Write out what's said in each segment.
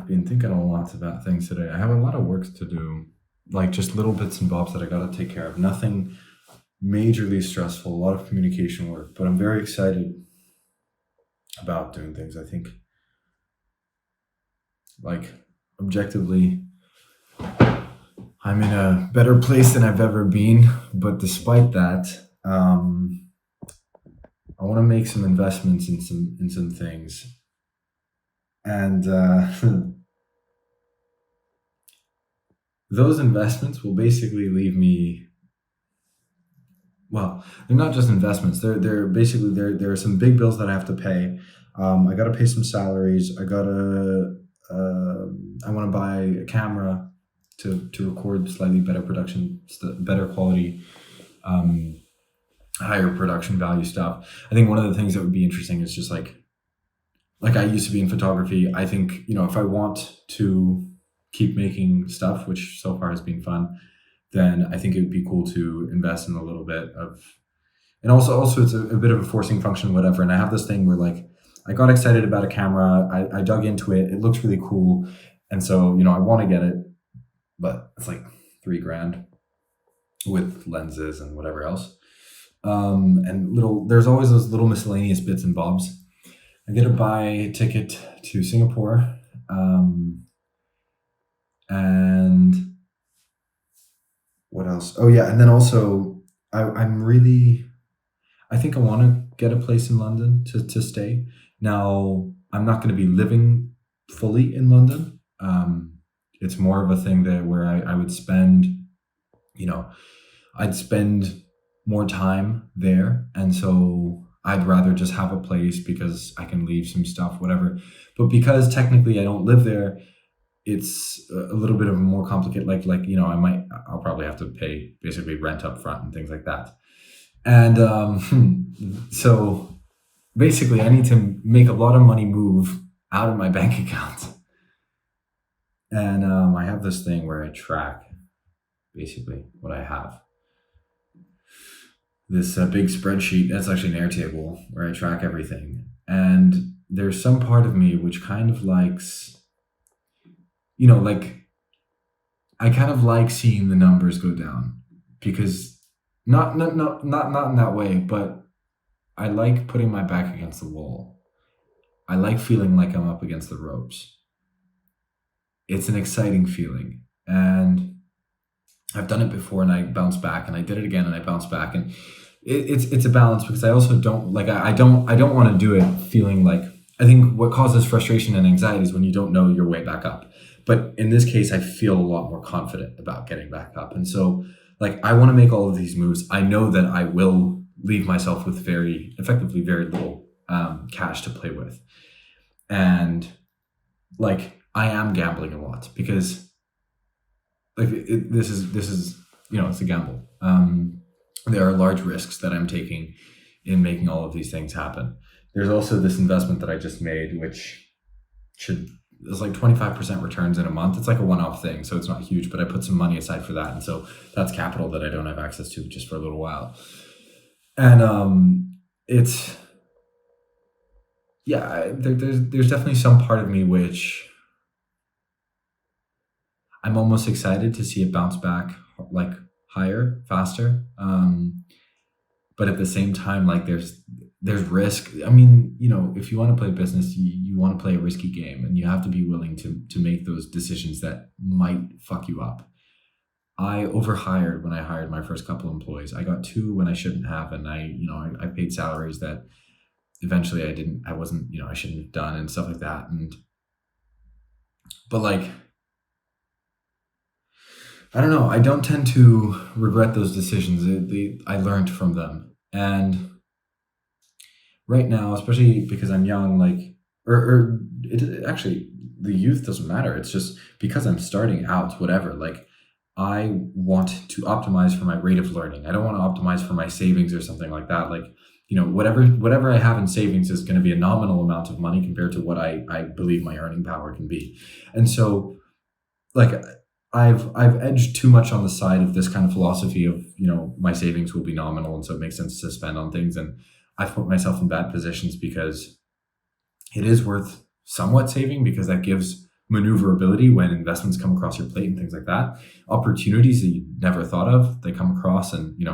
I've been thinking a lot about things today. I have a lot of work to do, like just little bits and bobs that I got to take care of. Nothing majorly stressful, a lot of communication work, but I'm very excited about doing things. I think, like, objectively, I'm in a better place than I've ever been. But despite that, I want to make some investments in some things, and those investments will basically leave me. Well, they're not just investments. They're basically there are some big bills that I have to pay. I got to pay some salaries. I want to buy a camera to record slightly better production, better quality, um, higher production value stuff. I think one of the things that would be interesting is just like I used to be in photography. I think, if I want to keep making stuff, which so far has been fun, then I think it would be cool to invest in a little bit of, and also it's a bit of a forcing function, whatever. And I have this thing where, like, I got excited about a camera. I dug into it. It looks really cool. And so, I want to get it, but it's like $3,000 with lenses and whatever else. There's always those little miscellaneous bits and bobs. I get to buy a ticket to Singapore. And what else? Oh yeah. And then also I think I want to get a place in London to stay. Now, I'm not going to be living fully in London. It's more of a thing where I would spend, I'd spend more time there. And so I'd rather just have a place because I can leave some stuff, whatever. But because technically I don't live there, it's a little bit of a more complicated, I'll probably have to pay basically rent up front and things like that. And so basically I need to make a lot of money move out of my bank account. And I have this thing where I track basically what I have. This big spreadsheet, that's actually an Airtable where I track everything. And there's some part of me which kind of likes, I kind of like seeing the numbers go down, because not in that way, but I like putting my back against the wall. I like feeling like I'm up against the ropes. It's an exciting feeling, and I've done it before and I bounce back, and I did it again and I bounce back, and it's a balance, because I also don't like, I don't want to do it feeling like, I think what causes frustration and anxiety is when you don't know your way back up. But in this case, I feel a lot more confident about getting back up. And so, I want to make all of these moves. I know that I will leave myself with very little cash to play with. And I am gambling a lot, because this is it's a gamble. There are large risks that I'm taking in making all of these things happen. There's also this investment that I just made, which it's like 25% returns in a month. It's like a one-off thing, so it's not huge, but I put some money aside for that. And so that's capital that I don't have access to just for a little while. And there's definitely some part of me which I'm almost excited to see it bounce back, higher, faster. But at the same time, there's risk. I mean, if you want to play business, you want to play a risky game, and you have to be willing to make those decisions that might fuck you up. I overhired when I hired my first couple of employees. I got 2 when I shouldn't have, and I paid salaries that eventually I shouldn't have done, and stuff like that. But I don't know. I don't tend to regret those decisions. I learned from them. And right now, especially because I'm young, actually, the youth doesn't matter. It's just because I'm starting out, whatever, I want to optimize for my rate of learning. I don't want to optimize for my savings or something like that. Whatever I have in savings is going to be a nominal amount of money compared to what I believe my earning power can be. And so, I've edged too much on the side of this kind of philosophy of, my savings will be nominal, and so it makes sense to spend on things. And I've put myself in bad positions, because it is worth somewhat saving, because that gives maneuverability when investments come across your plate and things like that. Opportunities that you never thought of, they come across, and you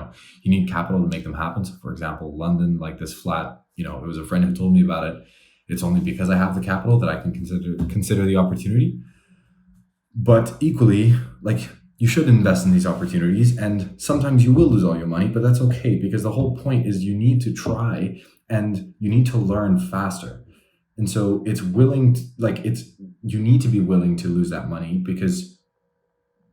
need capital to make them happen. So for example, London, like this flat, it was a friend who told me about it. It's only because I have the capital that I can consider the opportunity. But equally, like, you should invest in these opportunities, and sometimes you will lose all your money, but that's okay, because the whole point is you need to try and you need to learn faster. And so you need to be willing to lose that money, because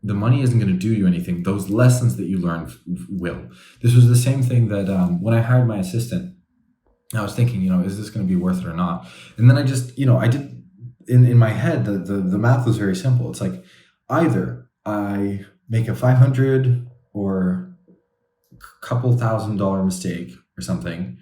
the money isn't going to do you anything. Those lessons that you learn will. This was the same thing that when I hired my assistant, I was thinking, is this going to be worth it or not? And then I just, I did, in my head, the math was very simple. It's like, either I make a 500 or couple $1,000 mistake or something,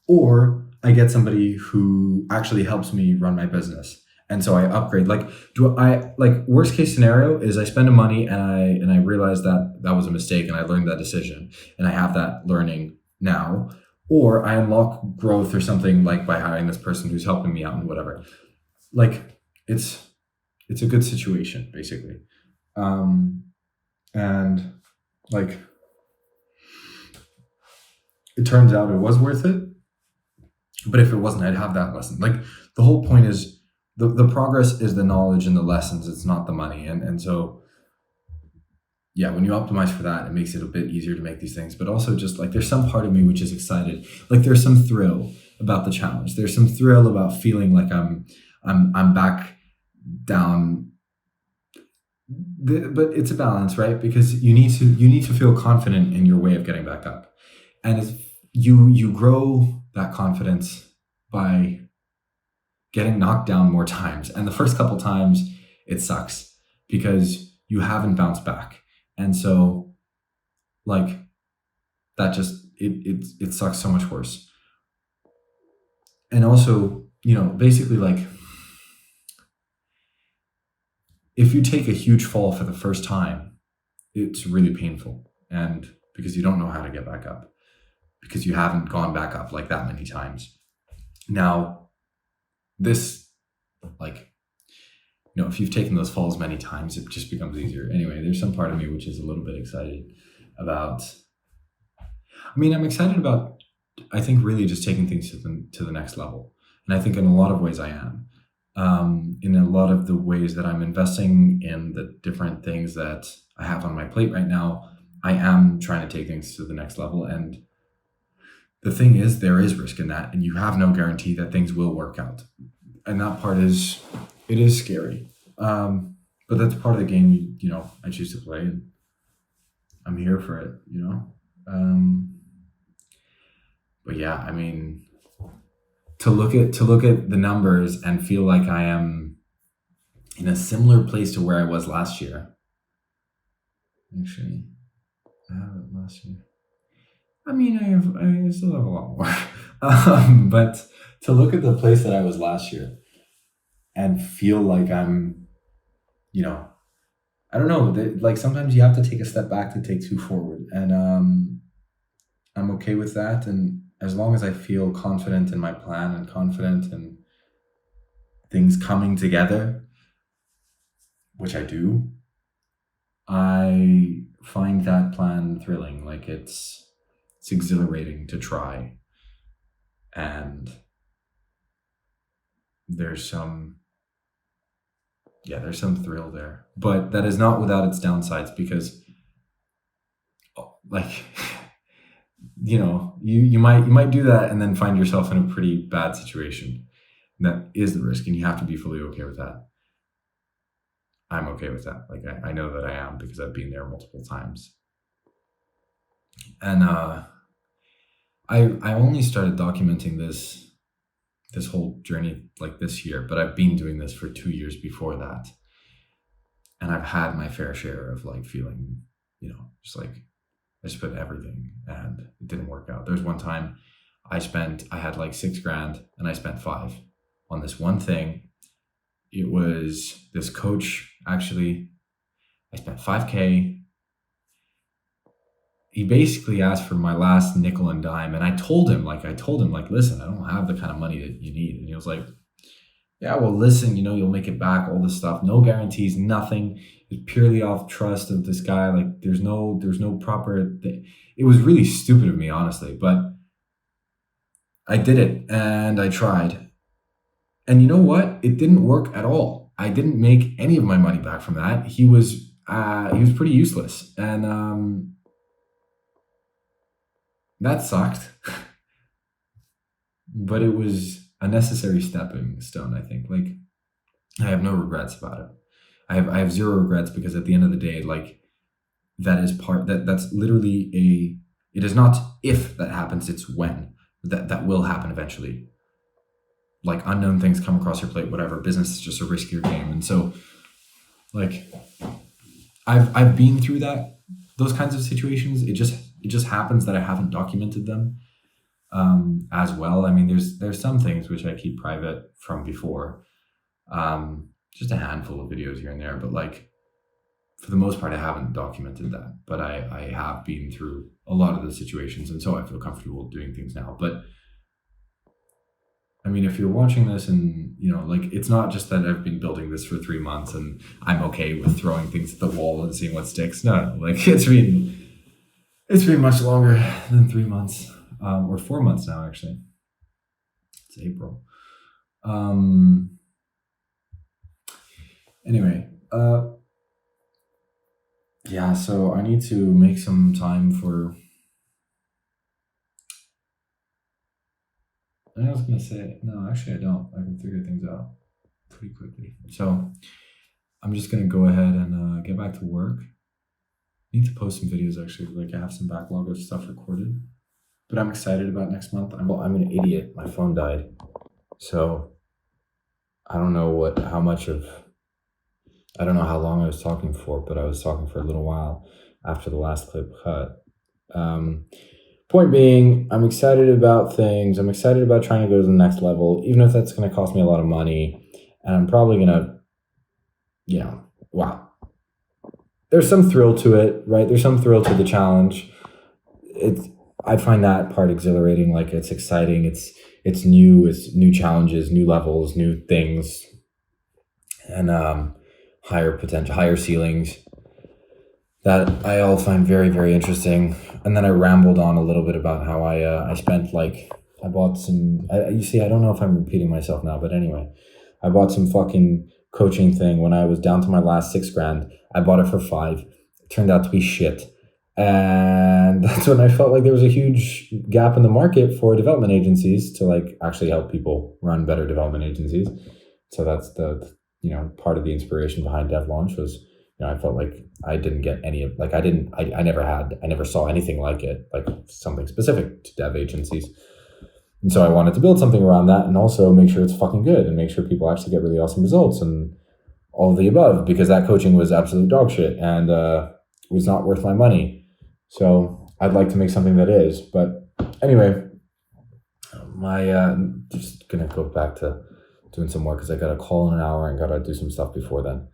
or I get somebody who actually helps me run my business. And so I upgrade. Worst case scenario is I spend the money and I realize that that was a mistake and I learned that decision and I have that learning now, or I unlock growth or something, like by hiring this person who's helping me out and whatever. Like, it's a good situation, basically. And like, it turns out it was worth it. But if it wasn't, I'd have that lesson. Like, the whole point is the progress is the knowledge and the lessons. It's not the money. And so, yeah, when you optimize for that, it makes it a bit easier to make these things. But also, just like, there's some part of me which is excited. Like, there's some thrill about the challenge. There's some thrill about feeling like I'm back down. But it's a balance, right? Because you need to feel confident in your way of getting back up. And you grow that confidence by getting knocked down more times. And the first couple times, it sucks because you haven't bounced back. And so, like, that just, it sucks so much worse. And also, basically, like, if you take a huge fall for the first time, it's really painful. And because you don't know how to get back up, because you haven't gone back up like that many times. Now, this, like, if you've taken those falls many times, it just becomes easier. Anyway, there's some part of me which is a little bit excited about, I'm excited about, I think, really just taking things to the next level. And I think in a lot of ways I am. In a lot of the ways that I'm investing in the different things that I have on my plate right now, I am trying to take things to the next level. And the thing is, there is risk in that, and you have no guarantee that things will work out. And that part is scary. But that's part of the game, I choose to play, and I'm here for it, But yeah, to look at the numbers and feel like I am in a similar place to where I was last year. Actually, I have it last year. I still have a lot more. But to look at the place that I was last year and feel like I'm, I don't know, like, sometimes you have to take a step back to take two forward. And I'm okay with that. And as long as I feel confident in my plan and confident in things coming together, which I do, I find that plan thrilling. Like, it's exhilarating to try. And there's some thrill there. But that is not without its downsides, because, like, you might do that and then find yourself in a pretty bad situation. That is the risk, and you have to be fully okay with that. I'm okay with that. Like, I know that I am, because I've been there multiple times. And I only started documenting this whole journey like this year, but I've been doing this for 2 years before that. And I've had my fair share of, like, feeling, just like, I just put everything and it didn't work out. There's one time I had like $6,000 and I spent 5 on this one thing. It was this coach, actually. I spent $5K. He basically asked for my last nickel and dime. And I told him, listen, I don't have the kind of money that you need. And he was like, yeah, well, listen, you'll make it back, all this stuff. No guarantees, nothing. It's purely off trust of this guy. Like, there's no proper thing. It was really stupid of me, honestly, but I did it and I tried. And you know what? It didn't work at all. I didn't make any of my money back from that. He was pretty useless, and that sucked. But it was a necessary stepping stone, I think. Like, I have no regrets about it. I have zero regrets, because at the end of the day, like, that's literally it is not if that happens, it's when that will happen eventually. Like, unknown things come across your plate, whatever. Business is just a riskier game. And so, like, I've been through those kinds of situations. It just happens that I haven't documented them as well. I mean, there's some things which I keep private from before. Just a handful of videos here and there, but, like, for the most part, I haven't documented that. But I have been through a lot of the situations, and so I feel comfortable doing things now. But I mean, if you're watching this and, like, it's not just that I've been building this for 3 months and I'm okay with throwing things at the wall and seeing what sticks. No, like, it's been much longer than 3 months, or 4 months now, actually. It's April. Anyway, yeah, so I need to make some time for. I was gonna say, no, actually I don't. I can figure things out pretty quickly. So I'm just gonna go ahead and get back to work. I need to post some videos, actually. Like, I have some backlog of stuff recorded, but I'm excited about next month. I'm an idiot. My phone died, so I don't know I don't know how long I was talking for, but I was talking for a little while after the last clip cut. Point being, I'm excited about things. I'm excited about trying to go to the next level, even if that's going to cost me a lot of money. And I'm probably going to, wow. There's some thrill to it, right? There's some thrill to the challenge. I find that part exhilarating. Like, it's exciting. It's new. It's new challenges, new levels, new things, and higher potential, higher ceilings. That I all find very, very interesting. And then I rambled on a little bit about how I spent, like, I bought some. You see, I don't know if I'm repeating myself now, but anyway, I bought some fucking coaching thing when I was down to my last $6,000. I bought it for 5. It turned out to be shit, and that's when I felt like there was a huge gap in the market for development agencies to, like, actually help people run better development agencies. So that's the part of the inspiration behind Dev Launch was. I felt like I didn't get any of, like, I never saw anything like it, like something specific to dev agencies. And so I wanted to build something around that, and also make sure it's fucking good and make sure people actually get really awesome results and all of the above, because that coaching was absolute dog shit and was not worth my money. So I'd like to make something that is. But anyway, just going to go back to doing some more, because I got a call in an hour and got to do some stuff before then.